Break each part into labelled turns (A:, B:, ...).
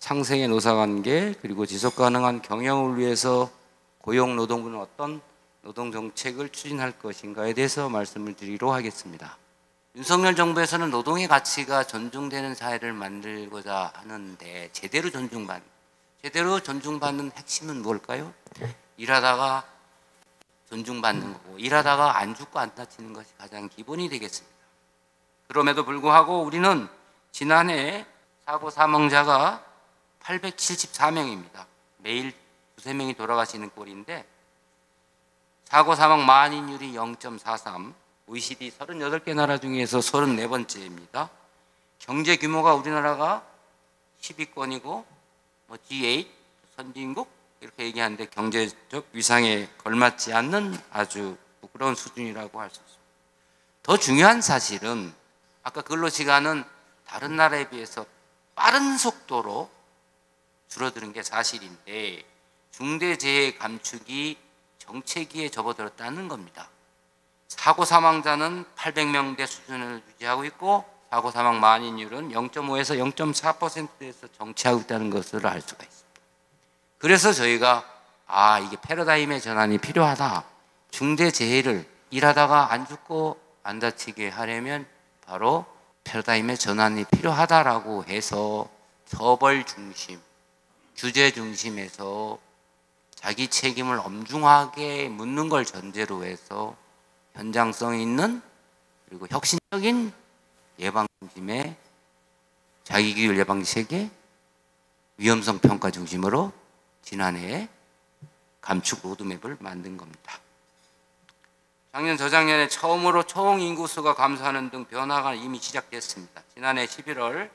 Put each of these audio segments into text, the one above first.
A: 창생의 노사관계 그리고 지속가능한 경영을 위해서 고용노동부는 어떤 노동정책을 추진할 것인가에 대해서 말씀을 드리도록 하겠습니다. 윤석열 정부에서는 노동의 가치가 존중되는 사회를 만들고자 하는데 제대로 존중받는 핵심은 뭘까요? 일하다가 존중받는 거고 일하다가 안 죽고 안 다치는 것이 가장 기본이 되겠습니다. 그럼에도 불구하고 우리는 지난해 사고 사망자가 874명입니다. 매일 두세 명이 돌아가시는 꼴인데 사고 사망 만인율이 0.43, OECD 38개 나라 중에서 34번째입니다. 경제 규모가 우리나라가 10위권이고 G8 선진국 이렇게 얘기하는데 경제적 위상에 걸맞지 않는 아주 부끄러운 수준이라고 할 수 있습니다. 더 중요한 사실은 아까 근로시간은 다른 나라에 비해서 빠른 속도로 줄어드는 게 사실인데 중대재해 감축이 정체기에 접어들었다는 겁니다. 사고 사망자는 800명대 수준을 유지하고 있고 사고 사망 만인율은 0.5에서 0.4%에서 정체하고 있다는 것을 알 수가 있습니다. 그래서 저희가 이게 패러다임의 전환이 필요하다. 중대재해를 일하다가 안 죽고 안 다치게 하려면 바로 패러다임의 전환이 필요하다라고 해서 처벌 중심, 규제 중심에서 자기 책임을 엄중하게 묻는 걸 전제로 해서 현장성 있는 그리고 혁신적인 예방 중심의 자기규율 예방 체계, 위험성 평가 중심으로 지난해에 감축 로드맵을 만든 겁니다. 작년 저작년에 처음으로 총 인구수가 감소하는 등 변화가 이미 시작됐습니다. 지난해 11월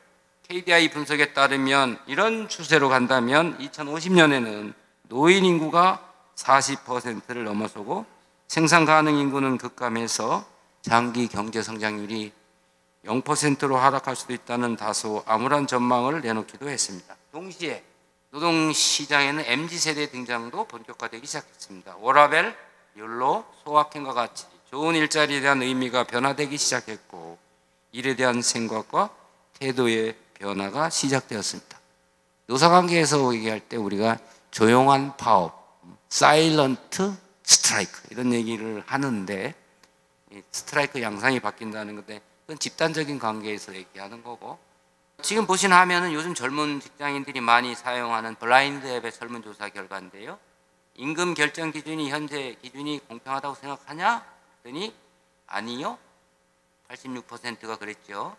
A: KDI 분석에 따르면 이런 추세로 간다면 2050년에는 노인 인구가 40%를 넘어서고 생산 가능 인구는 급감해서 장기 경제 성장률이 0%로 하락할 수도 있다는 다소 암울한 전망을 내놓기도 했습니다. 동시에 노동시장에는 MZ세대 등장도 본격화되기 시작했습니다. 워라밸, 욜로, 소확행과 같이 좋은 일자리에 대한 의미가 변화되기 시작했고 일에 대한 생각과 태도의 변화가 시작되었습니다. 노사관계에서 얘기할 때 우리가 조용한 파업, 사일런트 스트라이크 이런 얘기를 하는데 스트라이크 양상이 바뀐다는 건데 그건 집단적인 관계에서 얘기하는 거고 지금 보신 화면은 요즘 젊은 직장인들이 많이 사용하는 블라인드 앱의 설문조사 결과인데요. 임금 결정 기준이 현재 기준이 공평하다고 생각하냐? 그랬더니 아니요. 86%가 그랬죠.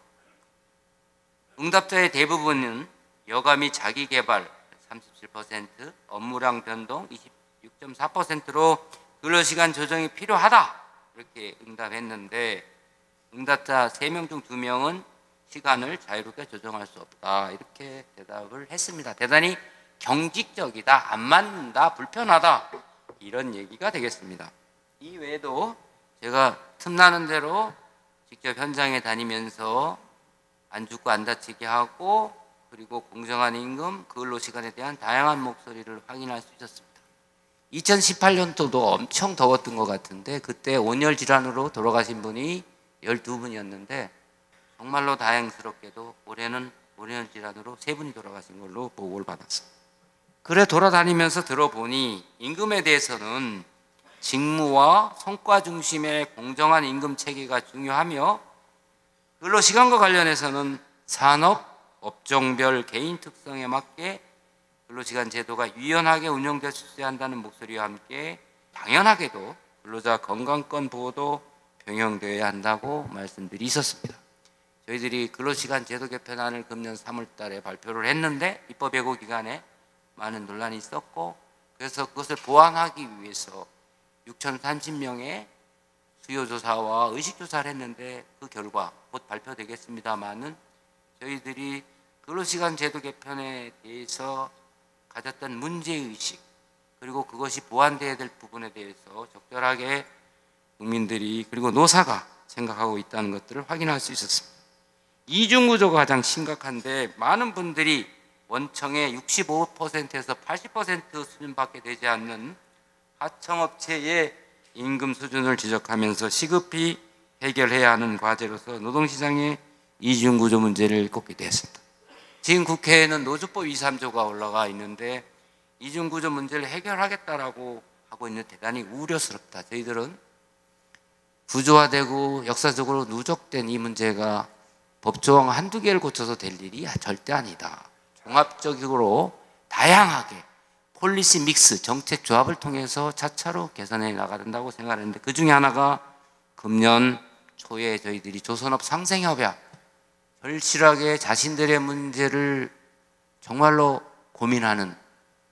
A: 응답자의 대부분은 여가 및 자기개발 37%, 업무량 변동 26.4%로 근로시간 조정이 필요하다 이렇게 응답했는데 응답자 3명 중 2명은 시간을 자유롭게 조정할 수 없다 이렇게 대답을 했습니다. 대단히 경직적이다, 안 맞는다, 불편하다 이런 얘기가 되겠습니다. 이 외에도 제가 틈나는 대로 직접 현장에 다니면서 안 죽고 안 다치게 하고 그리고 공정한 임금, 근로시간에 대한 다양한 목소리를 확인할 수 있었습니다. 2018년도도 엄청 더웠던 것 같은데 그때 온열 질환으로 돌아가신 분이 12분이었는데 정말로 다행스럽게도 올해는 온열 질환으로 3분이 돌아가신 걸로 보고를 받았습니다. 그래 돌아다니면서 들어보니 임금에 대해서는 직무와 성과 중심의 공정한 임금 체계가 중요하며 근로시간과 관련해서는 산업, 업종별 개인 특성에 맞게 근로시간 제도가 유연하게 운영될 수 있어야 한다는 목소리와 함께 당연하게도 근로자 건강권 보호도 병행되어야 한다고 말씀들이 있었습니다. 저희들이 근로시간 제도 개편안을 금년 3월 달에 발표를 했는데 입법 예고 기간에 많은 논란이 있었고 그래서 그것을 보완하기 위해서 6,030명의 수요조사와 의식조사를 했는데 그 결과 곧 발표되겠습니다만은 저희들이 근로시간 제도 개편에 대해서 가졌던 문제의식 그리고 그것이 보완되어야 될 부분에 대해서 적절하게 국민들이 그리고 노사가 생각하고 있다는 것들을 확인할 수 있었습니다. 이중구조가 가장 심각한데 많은 분들이 원청의 65%에서 80% 수준밖에 되지 않는 하청업체의 임금 수준을 지적하면서 시급히 해결해야 하는 과제로서 노동시장의 이중구조 문제를 꼽게 되었습니다. 지금 국회에는 노조법 2, 3조가 올라가 있는데 이중구조 문제를 해결하겠다라고 하고 있는데 대단히 우려스럽다. 저희들은 구조화되고 역사적으로 누적된 이 문제가 법조항 한두 개를 고쳐서 될 일이 절대 아니다. 종합적으로 다양하게 폴리시 믹스, 정책 조합을 통해서 차차로 개선해 나가야 된다고 생각하는데, 그 중에 하나가 금년 초에 저희들이 조선업 상생협약 절실하게 자신들의 문제를 정말로 고민하는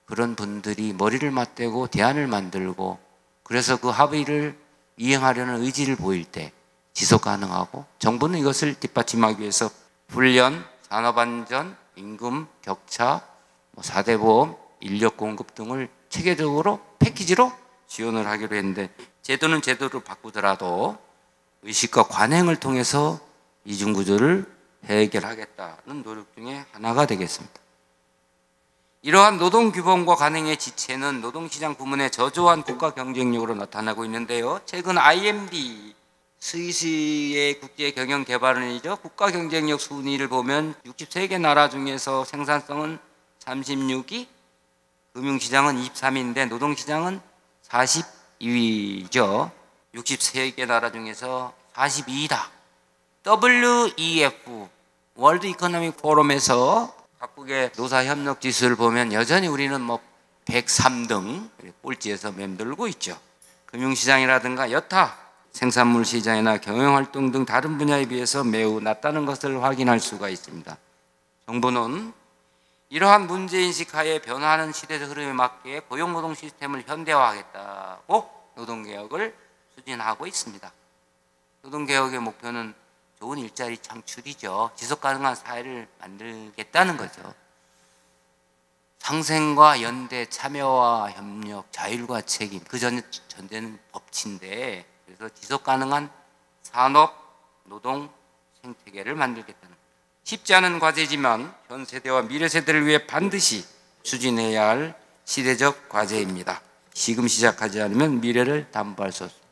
A: 그런 분들이 머리를 맞대고 대안을 만들고, 그래서 그 합의를 이행하려는 의지를 보일 때 지속 가능하고, 정부는 이것을 뒷받침하기 위해서 훈련, 산업안전, 임금 격차, 4대 보험, 인력 공급 등을 체계적으로 패키지로 지원을 하기로 했는데, 제도는 제도를 바꾸더라도 의식과 관행을 통해서 이중구조를 해결하겠다는 노력 중에 하나가 되겠습니다. 이러한 노동규범과 관행의 지체는 노동시장 부문의 저조한 국가 경쟁력으로 나타나고 있는데요. 최근 IMD, 스위스의 국제경영개발원이죠. 국가 경쟁력 순위를 보면 63개 나라 중에서 생산성은 36위, 금융시장은 23위인데 노동시장은 42위죠. 63개 나라 중에서 42위다. WEF, 월드 이코노믹 포럼에서 각국의 노사협력 지수를 보면 여전히 우리는 103등 꼴찌에서 맴돌고 있죠. 금융시장이라든가 여타 생산물 시장이나 경영활동 등 다른 분야에 비해서 매우 낮다는 것을 확인할 수가 있습니다. 정부는 이러한 문제인식 하에 변화하는 시대적 흐름에 맞게 고용노동 시스템을 현대화하겠다고 노동개혁을 추진하고 있습니다. 노동개혁의 목표는 좋은 일자리 창출이죠. 지속가능한 사회를 만들겠다는 거죠. 상생과 연대, 참여와 협력, 자율과 책임, 그 전제는 법치인데, 그래서 지속가능한 산업, 노동, 생태계를 만들겠다는 겁니다. 쉽지 않은 과제지만 현 세대와 미래 세대를 위해 반드시 추진해야 할 시대적 과제입니다. 지금 시작하지 않으면 미래를 담보할 수 없습니다.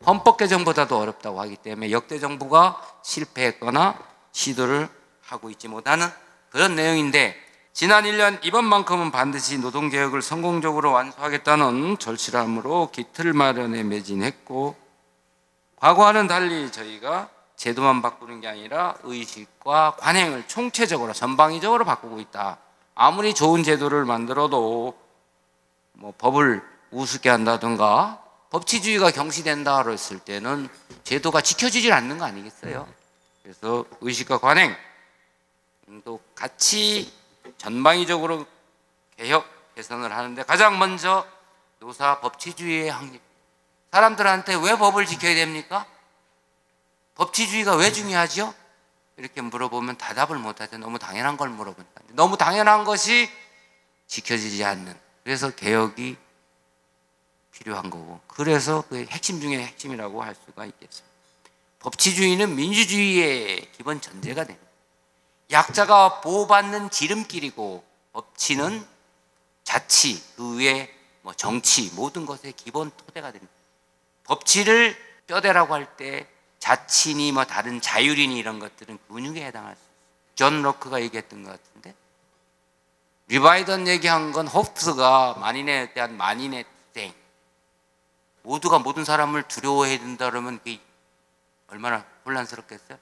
A: 헌법 개정보다도 어렵다고 하기 때문에 역대 정부가 실패했거나 시도를 하고 있지 못하는 그런 내용인데, 지난 1년 이번만큼은 반드시 노동개혁을 성공적으로 완수하겠다는 절실함으로 기틀 마련에 매진했고, 과거와는 달리 저희가 제도만 바꾸는 게 아니라 의식과 관행을 총체적으로 전방위적으로 바꾸고 있다. 아무리 좋은 제도를 만들어도 법을 우습게 한다든가 법치주의가 경시된다 그랬을 때는 제도가 지켜지질 않는 거 아니겠어요? 그래서 의식과 관행도 같이 전방위적으로 개혁, 개선을 하는데 가장 먼저 노사 법치주의의 확립. 사람들한테 왜 법을 지켜야 됩니까? 법치주의가 왜 중요하죠? 이렇게 물어보면 대답을 못하죠. 너무 당연한 걸 물어본다. 너무 당연한 것이 지켜지지 않는, 그래서 개혁이 필요한 거고, 그래서 그 핵심 중에 핵심이라고 할 수가 있겠습니다. 법치주의는 민주주의의 기본 전제가 됩니다. 약자가 보호받는 지름길이고, 법치는 자치, 그 위에 정치, 모든 것의 기본 토대가 됩니다. 법치를 뼈대라고 할 때 자치니 다른 자율이니 이런 것들은 근육에 해당할 수 있어요. 존 로크가 얘기했던 것 같은데, 리바이던 얘기한 건 홉스가 만인에 대한 만인의 투쟁, 모두가 모든 사람을 두려워해야 된다 그러면 그게 얼마나 혼란스럽겠어요?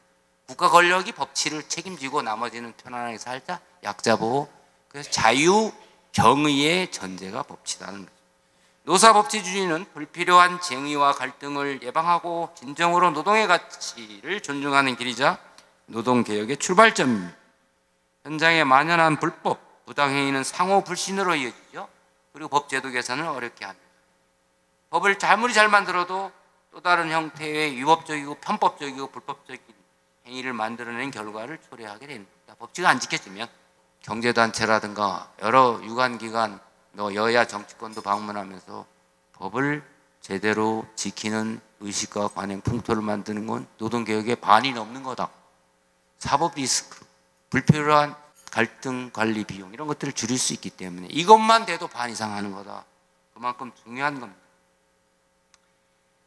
A: 국가 권력이 법치를 책임지고 나머지는 편안하게 살자, 약자 보호. 그래서 자유, 정의의 전제가 법치라는 거죠. 노사법치주의는 불필요한 쟁의와 갈등을 예방하고 진정으로 노동의 가치를 존중하는 길이자 노동개혁의 출발점입니다. 현장에 만연한 불법, 부당행위는 상호 불신으로 이어지죠. 그리고 법제도 개선을 어렵게 합니다. 법을 아무리 잘 만들어도 또 다른 형태의 위법적이고 편법적이고 불법적인 행위를 만들어낸 결과를 초래하게 됩니다. 법치가 안 지켜지면 경제단체라든가 여러 유관기관, 여야 정치권도 방문하면서 법을 제대로 지키는 의식과 관행, 풍토를 만드는 건 노동개혁의 반이 넘는 거다. 사법 리스크, 불필요한 갈등 관리 비용 이런 것들을 줄일 수 있기 때문에 이것만 돼도 반 이상 하는 거다. 그만큼 중요한 겁니다.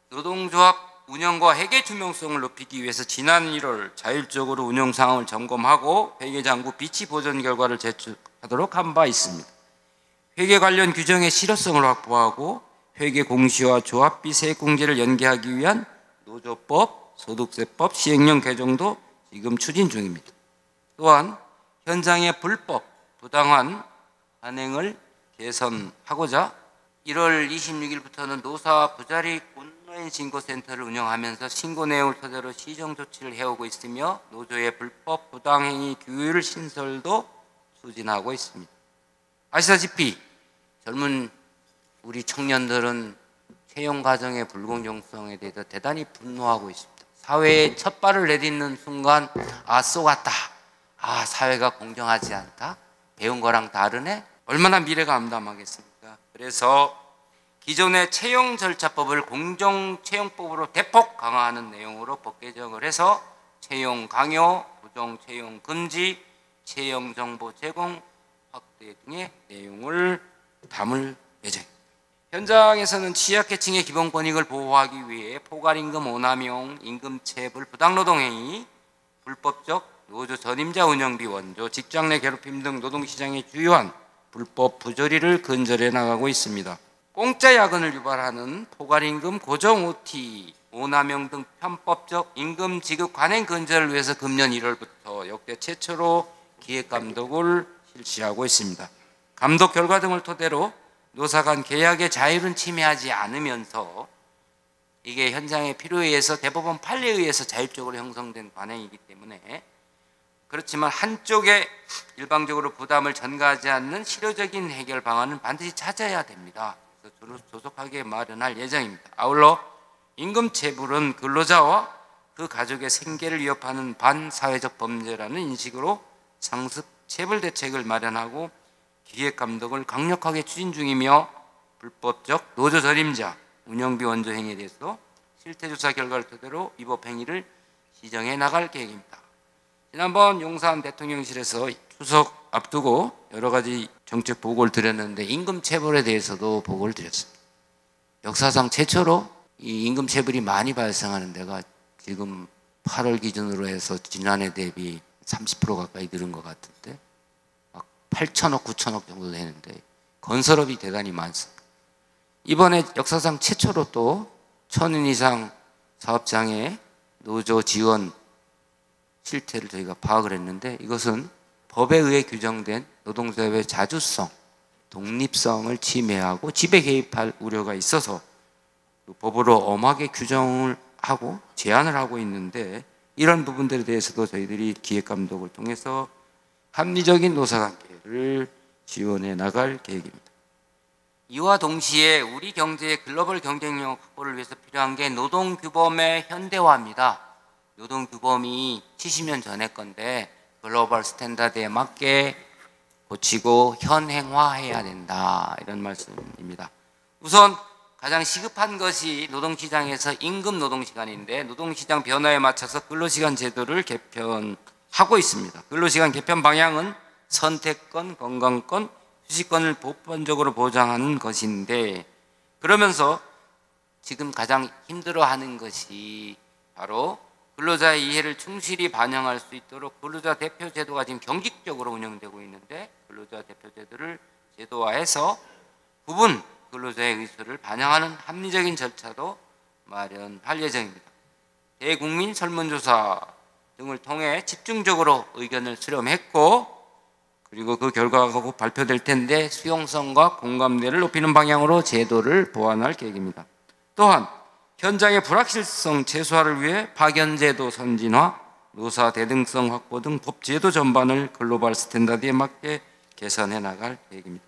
A: 노동조합 운영과 회계 투명성을 높이기 위해서 지난 1월 자율적으로 운영 상황을 점검하고 회계장부 비치 보전 결과를 제출하도록 한 바 있습니다. 회계 관련 규정의 실효성을 확보하고 회계 공시와 조합비 세액공제를 연계하기 위한 노조법, 소득세법 시행령 개정도 지금 추진 중입니다. 또한 현장의 불법, 부당한 관행을 개선하고자 1월 26일부터는 노사 부자리 온라인 신고센터를 운영하면서 신고 내용을 토대로 시정 조치를 해오고 있으며 노조의 불법 부당행위 규율 신설도 추진하고 있습니다. 아시다시피 젊은 우리 청년들은 채용 과정의 불공정성에 대해서 대단히 분노하고 있습니다. 사회에 첫 발을 내딛는 순간 쏘갔다. 사회가 공정하지 않다. 배운 거랑 다르네. 얼마나 미래가 암담하겠습니까? 그래서 기존의 채용 절차법을 공정채용법으로 대폭 강화하는 내용으로 법 개정을 해서 채용 강요, 부정 채용 금지, 채용 정보 제공 확대 등의 내용을 담을 예정입니다. 현장에서는 취약계층의 기본권익을 보호하기 위해 포괄임금 오남용, 임금체불, 부당노동행위, 불법적 노조 전임자 운영비 원조, 직장 내 괴롭힘 등 노동시장의 주요한 불법 부조리를 근절해 나가고 있습니다. 공짜 야근을 유발하는 포괄임금, 고정 OT, 오남용 등 편법적 임금 지급 관행 근절을 위해서 금년 1월부터 역대 최초로 기획감독을 실시하고 있습니다. 감독 결과 등을 토대로 노사 간 계약의 자율은 침해하지 않으면서 이게 현장의 필요에 의해서 대법원 판례에 의해서 자율적으로 형성된 관행이기 때문에 그렇지만 한쪽에 일방적으로 부담을 전가하지 않는 실효적인 해결 방안은 반드시 찾아야 됩니다. 그래서 조속하게 마련할 예정입니다. 아울러 임금체불은 근로자와 그 가족의 생계를 위협하는 반사회적 범죄라는 인식으로 상습 체불 대책을 마련하고 기획감독을 강력하게 추진 중이며 불법적 노조 전임자, 운영비 원조 행위에 대해서 실태조사 결과를 토대로 위법 행위를 시정해 나갈 계획입니다. 지난번 용산 대통령실에서 추석 앞두고 여러 가지 정책 보고를 드렸는데 임금체불에 대해서도 보고를 드렸습니다. 역사상 최초로 이 임금체불이 많이 발생하는 데가 지금 8월 기준으로 해서 지난해 대비 30% 가까이 늘은 것 같은데 8천억, 9천억 정도 되는데 건설업이 대단히 많습니다. 이번에 역사상 최초로 또 1,000인 이상 사업장의 노조 지원 실태를 저희가 파악을 했는데 이것은 법에 의해 규정된 노동조합의 자주성, 독립성을 침해하고 지배 개입할 우려가 있어서 법으로 엄하게 규정을 하고 제한을 하고 있는데 이런 부분들에 대해서도 저희들이 기획감독을 통해서 합리적인 노사관계를 지원해 나갈 계획입니다. 이와 동시에 우리 경제의 글로벌 경쟁력 확보를 위해서 필요한 게 노동규범의 현대화입니다. 노동규범이 70년 전의 건데 글로벌 스탠다드에 맞게 고치고 현행화해야 된다 이런 말씀입니다. 우선 가장 시급한 것이 노동시장에서 임금 노동시간인데 노동시장 변화에 맞춰서 근로시간 제도를 개편하고 있습니다. 근로시간 개편 방향은 선택권, 건강권, 휴식권을 보편적으로 보장하는 것인데 그러면서 지금 가장 힘들어하는 것이 바로 근로자의 이해를 충실히 반영할 수 있도록 근로자 대표 제도가 지금 경직적으로 운영되고 있는데 근로자 대표 제도를 제도화해서 부분 근로자의 의사를 반영하는 합리적인 절차도 마련할 예정입니다. 대국민 설문조사 등을 통해 집중적으로 의견을 수렴했고 그리고 그 결과가 곧 발표될 텐데 수용성과 공감대를 높이는 방향으로 제도를 보완할 계획입니다. 또한 현장의 불확실성 최소화를 위해 파견제도 선진화, 노사 대등성 확보 등 법제도 전반을 글로벌 스탠다드에 맞게 개선해 나갈 계획입니다.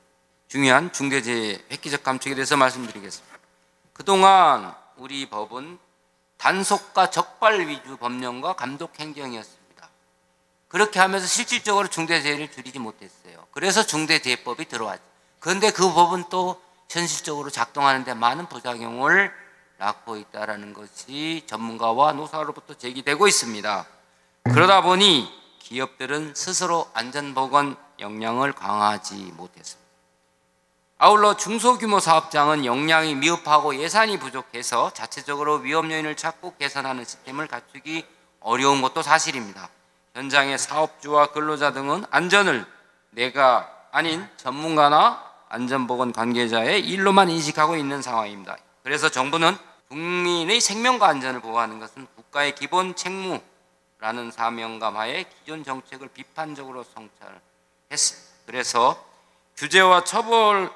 A: 중요한 중대재해 획기적 감축에 대해서 말씀드리겠습니다. 그동안 우리 법은 단속과 적발 위주 법령과 감독 행정이었습니다. 그렇게 하면서 실질적으로 중대재해를 줄이지 못했어요. 그래서 중대재해법이 들어왔죠. 그런데 그 법은 또 현실적으로 작동하는 데 많은 부작용을 낳고 있다는 것이 전문가와 노사로부터 제기되고 있습니다. 그러다 보니 기업들은 스스로 안전보건 역량을 강화하지 못했습니다. 아울러 중소규모 사업장은 역량이 미흡하고 예산이 부족해서 자체적으로 위험 요인을 찾고 개선하는 시스템을 갖추기 어려운 것도 사실입니다. 현장의 사업주와 근로자 등은 안전을 내가 아닌 전문가나 안전보건 관계자의 일로만 인식하고 있는 상황입니다. 그래서 정부는 국민의 생명과 안전을 보호하는 것은 국가의 기본 책무라는 사명감 하에 기존 정책을 비판적으로 성찰했습니다. 그래서 규제와 처벌에서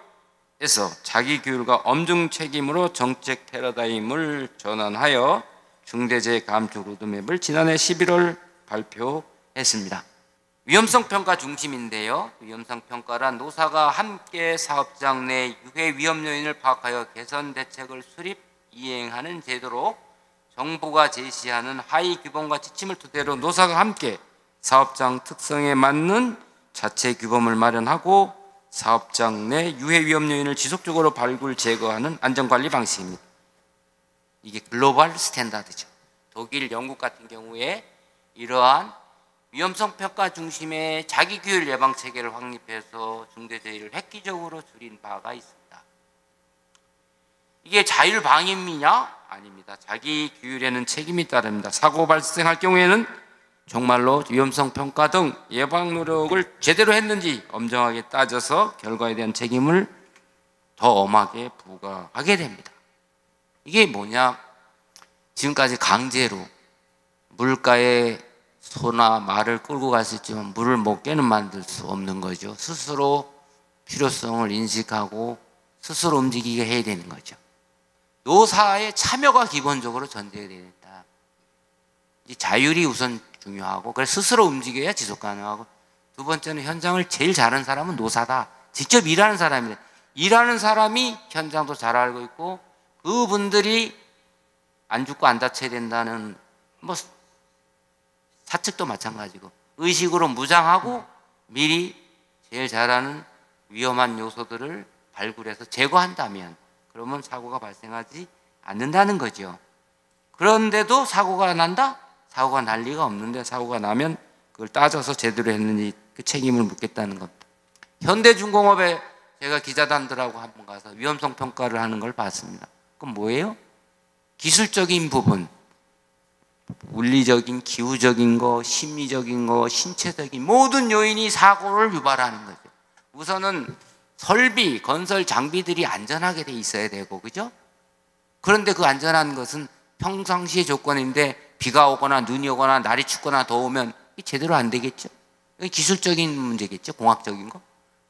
A: 자기 규율과 엄중 책임으로 정책 패러다임을 전환하여 중대재해 감축 로드맵을 지난해 11월 발표했습니다. 위험성 평가 중심인데요. 위험성 평가란 노사가 함께 사업장 내 유해 위험 요인을 파악하여 개선 대책을 수립, 이행하는 제도로 정부가 제시하는 하위 규범과 지침을 토대로 노사가 함께 사업장 특성에 맞는 자체 규범을 마련하고 사업장 내 유해 위험 요인을 지속적으로 발굴, 제거하는 안전관리 방식입니다. 이게 글로벌 스탠다드죠. 독일, 영국 같은 경우에 이러한 위험성 평가 중심의 자기 규율 예방 체계를 확립해서 중대재해를 획기적으로 줄인 바가 있습니다. 이게 자율 방임이냐? 아닙니다. 자기 규율에는 책임이 따릅니다. 사고 발생할 경우에는 정말로 위험성 평가 등 예방 노력을 제대로 했는지 엄정하게 따져서 결과에 대한 책임을 더 엄하게 부과하게 됩니다. 이게 뭐냐? 지금까지 강제로 물가에 소나 말을 끌고 갈 수 있지만 물을 못 깨는 만들 수 없는 거죠. 스스로 필요성을 인식하고 스스로 움직이게 해야 되는 거죠. 노사의 참여가 기본적으로 전제가 되겠다. 자율이 우선 중요하고, 그래서 스스로 움직여야 지속 가능하고, 두 번째는 현장을 제일 잘하는 사람은 노사다. 직접 일하는 사람이다. 일하는 사람이 현장도 잘 알고 있고, 그분들이 안 죽고 안 다쳐야 된다는 사측도 마찬가지고, 의식으로 무장하고 미리 제일 잘하는 위험한 요소들을 발굴해서 제거한다면 그러면 사고가 발생하지 않는다는 거죠. 그런데도 사고가 난다? 사고가 날 리가 없는데 사고가 나면 그걸 따져서 제대로 했는지 그 책임을 묻겠다는 겁니다. 현대중공업에 제가 기자단들하고 한번 가서 위험성 평가를 하는 걸 봤습니다. 그건 뭐예요? 기술적인 부분, 물리적인, 기후적인 거, 심리적인 거, 신체적인 모든 요인이 사고를 유발하는 거죠. 우선은 설비, 건설 장비들이 안전하게 돼 있어야 되고, 그죠? 그런데 그 안전한 것은 평상시의 조건인데 비가 오거나 눈이 오거나 날이 춥거나 더우면 제대로 안 되겠죠. 기술적인 문제겠죠. 공학적인 거.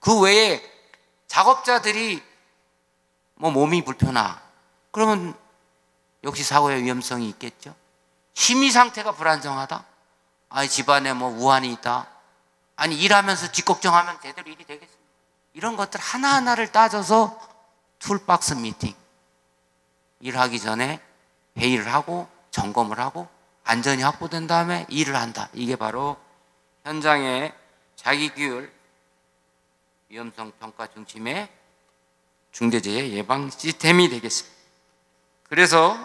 A: 그 외에 작업자들이 몸이 불편하, 그러면 역시 사고의 위험성이 있겠죠. 심리 상태가 불안정하다. 아니 집안에 우환이 있다. 아니 일하면서 뒷걱정하면 제대로 일이 되겠습니까? 이런 것들 하나하나를 따져서 툴박스 미팅, 일하기 전에 회의를 하고 점검을 하고 안전이 확보된 다음에 일을 한다. 이게 바로 현장의 자기규율 위험성 평가 중심의 중대재해 예방 시스템이 되겠습니다. 그래서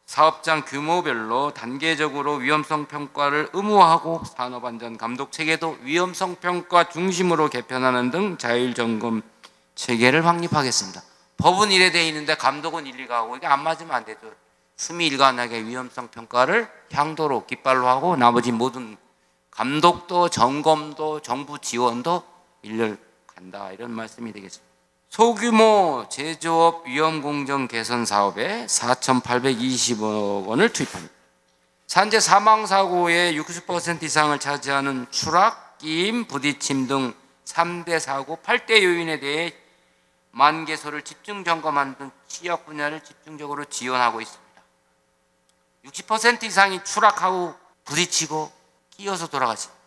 A: 사업장 규모별로 단계적으로 위험성 평가를 의무화하고 산업안전 감독 체계도 위험성 평가 중심으로 개편하는 등 자율 점검 체계를 확립하겠습니다. 법은 이래 돼 있는데 감독은 일일가하고 이게 안 맞으면 안 되죠. 수미일관하게 위험성 평가를 향도로 깃발로 하고 나머지 모든 감독도 점검도 정부 지원도 일렬 간다, 이런 말씀이 되겠습니다. 소규모 제조업 위험공정 개선 사업에 4,820억 원을 투입합니다. 산재 사망사고의 60% 이상을 차지하는 추락, 끼임, 부딪힘 등 3대 사고 8대 요인에 대해 10,000개소를 집중 점검하는 등 취약 분야를 집중적으로 지원하고 있습니다. 60% 이상이 추락하고 부딪히고 끼어서 돌아가십니다.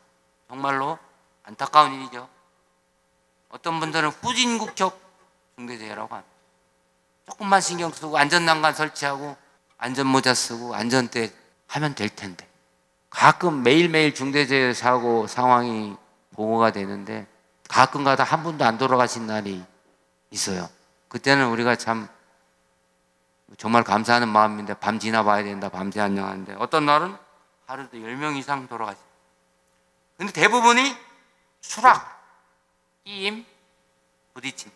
A: 정말로 안타까운 일이죠. 어떤 분들은 후진국적 중대재해라고 합니다. 조금만 신경 쓰고 안전난간 설치하고 안전모자 쓰고 안전대 하면 될 텐데, 가끔 매일매일 중대재해 사고 상황이 보고가 되는데 가끔 가다 한 분도 안 돌아가신 날이 있어요. 그때는 우리가 참 정말 감사하는 마음인데 밤 지나봐야 된다, 밤새 안녕하는데 어떤 날은 하루도 10명 이상 돌아가십니다. 근데 대부분이 추락, 끼임, 부딪힘,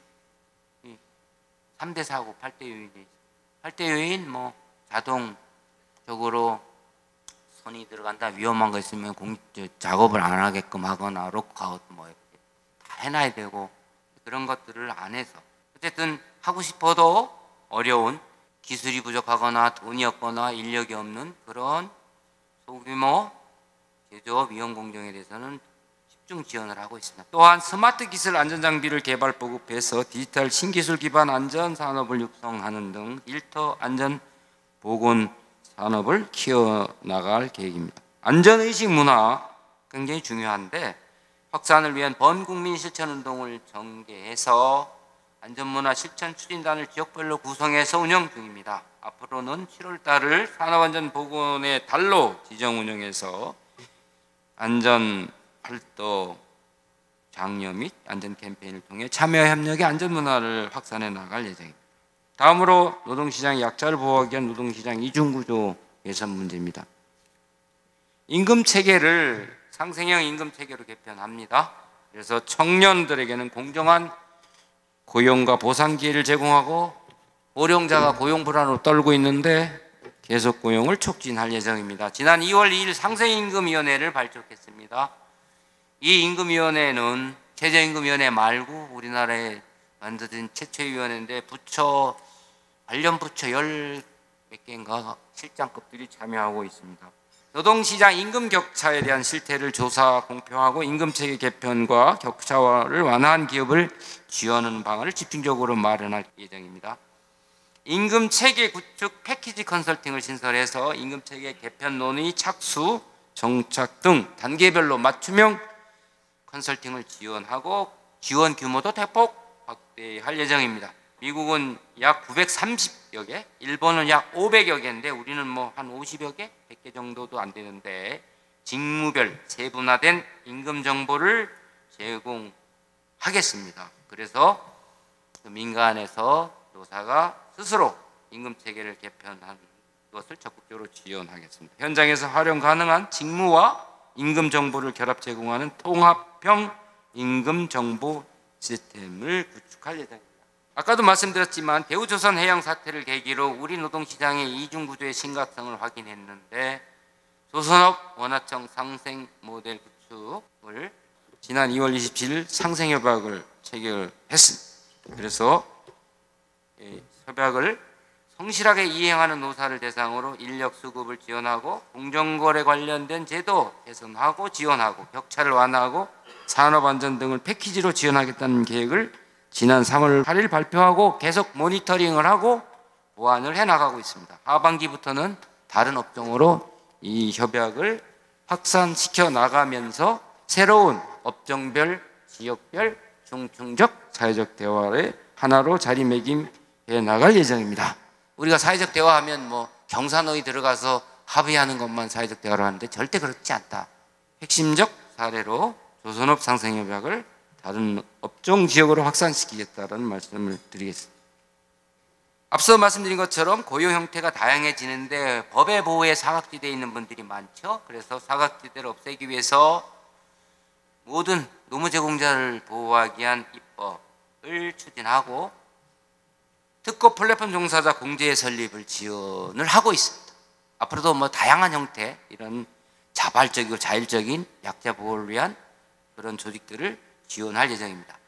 A: 3대 사고, 8대 요인이 있어요. 8대 요인 뭐 자동적으로 손이 들어간다, 위험한 거 있으면 작업을 안 하게끔 하거나 록아웃 뭐 이렇게 다 해놔야 되고, 그런 것들을 안 해서 어쨌든 하고 싶어도 어려운, 기술이 부족하거나 돈이 없거나 인력이 없는 그런 소규모 제조업 위험 공정에 대해서는 집중 지원을 하고 있습니다. 또한 스마트 기술 안전장비를 개발 보급해서 디지털 신기술 기반 안전 산업을 육성하는 등 일터 안전 보건 산업을 키워나갈 계획입니다. 안전의식 문화 굉장히 중요한데, 확산을 위한 범국민 실천 운동을 전개해서 안전문화 실천 추진단을 지역별로 구성해서 운영 중입니다. 앞으로는 7월 달을 산업안전보건의 달로 지정 운영해서 안전활동 장려 및 안전 캠페인을 통해 참여 협력의 안전문화를 확산해 나갈 예정입니다. 다음으로 노동시장의 약자를 보호하기 위한 노동시장 이중구조 개선 문제입니다. 임금체계를 상생형 임금체계로 개편합니다. 그래서 청년들에게는 공정한 고용과 보상 기회를 제공하고, 고령자가 고용 불안으로 떨고 있는데 계속 고용을 촉진할 예정입니다. 지난 2월 2일 상생임금위원회를 발족했습니다. 이 임금위원회는 최저임금위원회 말고 우리나라에 만들어진 최초의 위원회인데, 부처 관련 부처 10몇 개인가 실장급들이 참여하고 있습니다. 노동시장 임금 격차에 대한 실태를 조사 공표하고 임금체계 개편과 격차를 완화한 기업을 지원하는 방안을 집중적으로 마련할 예정입니다. 임금체계 구축 패키지 컨설팅을 신설해서 임금체계 개편 논의 착수, 정착 등 단계별로 맞춤형 컨설팅을 지원하고, 지원 규모도 대폭 확대할 예정입니다. 미국은 약 930여 개, 일본은 약 500여 개인데 우리는 뭐 한 50여 개, 100개 정도도 안 되는데, 직무별 세분화된 임금 정보를 제공하겠습니다. 그래서 민간에서 노사가 스스로 임금 체계를 개편한 것을 적극적으로 지원하겠습니다. 현장에서 활용 가능한 직무와 임금 정보를 결합 제공하는 통합형 임금 정보 시스템을 구축할 예정입니다. 아까도 말씀드렸지만 대우조선 해양 사태를 계기로 우리 노동시장의 이중구조의 심각성을 확인했는데, 조선업 원화청 상생 모델 구축을 지난 2월 27일 상생협약을 체결했습니다. 그래서 협약을 성실하게 이행하는 노사를 대상으로 인력 수급을 지원하고, 공정거래 관련된 제도 개선하고 지원하고, 격차를 완화하고 산업안전 등을 패키지로 지원하겠다는 계획을 지난 3월 8일 발표하고 계속 모니터링을 하고 보완을 해나가고 있습니다. 하반기부터는 다른 업종으로 이 협약을 확산시켜 나가면서 새로운 업종별, 지역별, 중층적 사회적 대화의 하나로 자리매김해 나갈 예정입니다. 우리가 사회적 대화하면 뭐 경사노위 들어가서 합의하는 것만 사회적 대화로 하는데 절대 그렇지 않다. 핵심적 사례로 조선업 상생협약을 다른 업종 지역으로 확산시키겠다는 말씀을 드리겠습니다. 앞서 말씀드린 것처럼 고용 형태가 다양해지는데 법의 보호에 사각지대에 있는 분들이 많죠. 그래서 사각지대를 없애기 위해서 모든 노무 제공자를 보호하기 위한 입법을 추진하고, 특고 플랫폼 종사자 공제 설립을 지원을 하고 있습니다. 앞으로도 뭐 다양한 형태, 이런 자발적이고 자율적인 약자 보호를 위한 그런 조직들을 지원할 예정입니다.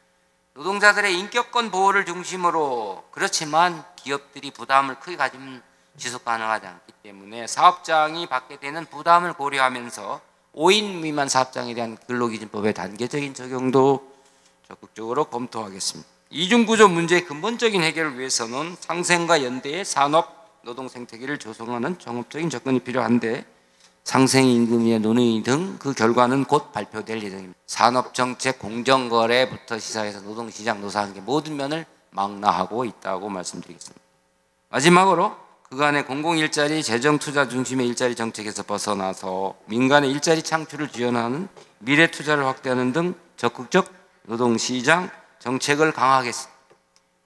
A: 노동자들의 인격권 보호를 중심으로, 그렇지만 기업들이 부담을 크게 가지면 지속 가능하지 않기 때문에 사업장이 받게 되는 부담을 고려하면서 5인 미만 사업장에 대한 근로기준법의 단계적인 적용도 적극적으로 검토하겠습니다. 이중구조 문제의 근본적인 해결을 위해서는 상생과 연대의 산업 노동 생태계를 조성하는 종합적인 접근이 필요한데, 상생임금위의 논의 등 그 결과는 곧 발표될 예정입니다. 산업정책, 공정거래부터 시작해서 노동시장, 노사관계 모든 면을 망라하고 있다고 말씀드리겠습니다. 마지막으로 그간의 공공일자리, 재정투자 중심의 일자리 정책에서 벗어나서 민간의 일자리 창출을 지원하는 미래투자를 확대하는 등 적극적 노동시장 정책을 강화하겠습니다.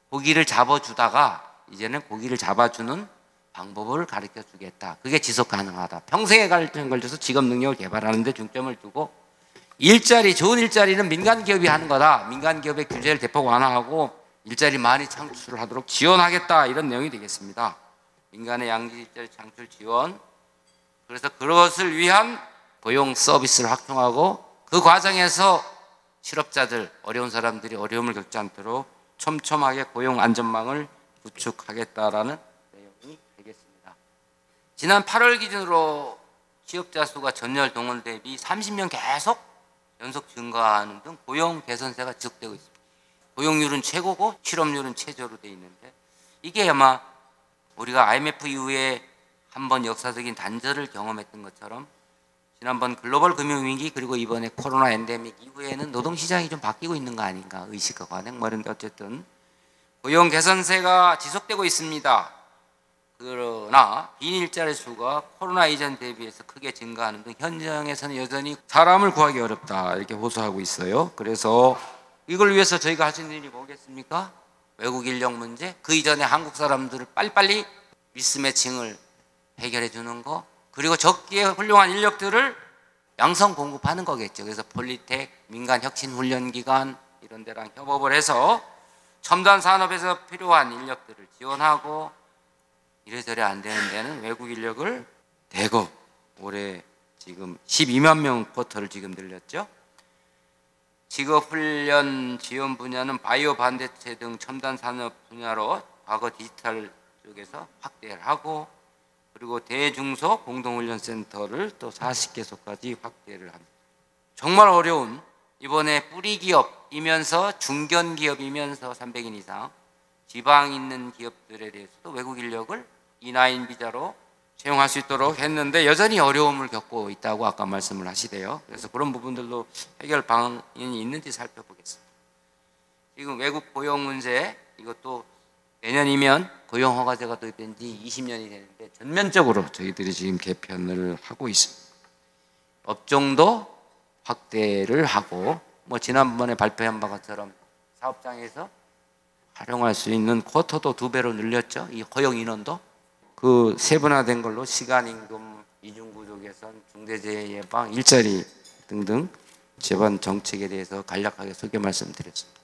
A: 고기를 잡아주다가 이제는 고기를 잡아주는 방법을 가르쳐 주겠다. 그게 지속 가능하다. 평생에 걸쳐서 직업 능력을 개발하는 데 중점을 두고, 일자리, 좋은 일자리는 민간 기업이 하는 거다. 민간 기업의 규제를 대폭 완화하고 일자리 많이 창출하도록 지원하겠다, 이런 내용이 되겠습니다. 민간의 양질 일자리 창출 지원, 그래서 그것을 위한 고용 서비스를 확충하고 그 과정에서 실업자들, 어려운 사람들이 어려움을 겪지 않도록 촘촘하게 고용 안전망을 구축하겠다라는 내용이 되겠습니다. 지난 8월 기준으로 취업자 수가 전년 동월 대비 30년 계속 연속 증가하는 등 고용 개선세가 지속되고 있습니다. 고용률은 최고고 실업률은 최저로 되어 있는데, 이게 아마 우리가 IMF 이후에 한번 역사적인 단절을 경험했던 것처럼 지난번 글로벌 금융위기 그리고 이번에 코로나 엔데믹 이후에는 노동시장이 좀 바뀌고 있는 거 아닌가, 의식과 관행 말인데, 어쨌든 고용 개선세가 지속되고 있습니다. 그러나 빈 일자리 수가 코로나 이전 대비해서 크게 증가하는 등 현장에서는 여전히 사람을 구하기 어렵다, 이렇게 호소하고 있어요. 그래서 이걸 위해서 저희가 할 수 있는 일이 뭐겠습니까? 외국 인력 문제, 그 이전에 한국 사람들을 빨리빨리 미스매칭을 해결해 주는 거, 그리고 적기에 훌륭한 인력들을 양성 공급하는 거겠죠. 그래서 폴리텍, 민간혁신훈련기관 이런 데랑 협업을 해서 첨단 산업에서 필요한 인력들을 지원하고, 이래저래 안 되는 데는 외국 인력을 대거, 올해 지금 12만 명 쿼터를 지금 늘렸죠. 직업훈련 지원 분야는 바이오 반도체 등 첨단 산업 분야로 과거 디지털 쪽에서 확대를 하고, 그리고 대중소 공동훈련센터를 또 40개소까지 확대를 합니다. 정말 어려운, 이번에 뿌리기업이면서 중견기업이면서 300인 이상 지방에 있는 기업들에 대해서도 외국 인력을 E9 비자로 채용할 수 있도록 했는데 여전히 어려움을 겪고 있다고 아까 말씀을 하시대요. 그래서 그런 부분들도 해결 방안이 있는지 살펴보겠습니다. 지금 외국 고용 문제, 이것도 내년이면 고용 허가제가 도입된 지 20년이 되는데 전면적으로 저희들이 지금 개편을 하고 있습니다. 업종도 확대를 하고, 뭐 지난번에 발표한 바처럼 사업장에서 활용할 수 있는 쿼터도 2배로 늘렸죠. 이 고용 인원도 그 세분화된 걸로 시간임금, 이중구조 개선, 중대재해 예방, 일자리 등등 제반 정책에 대해서 간략하게 소개 말씀드렸습니다.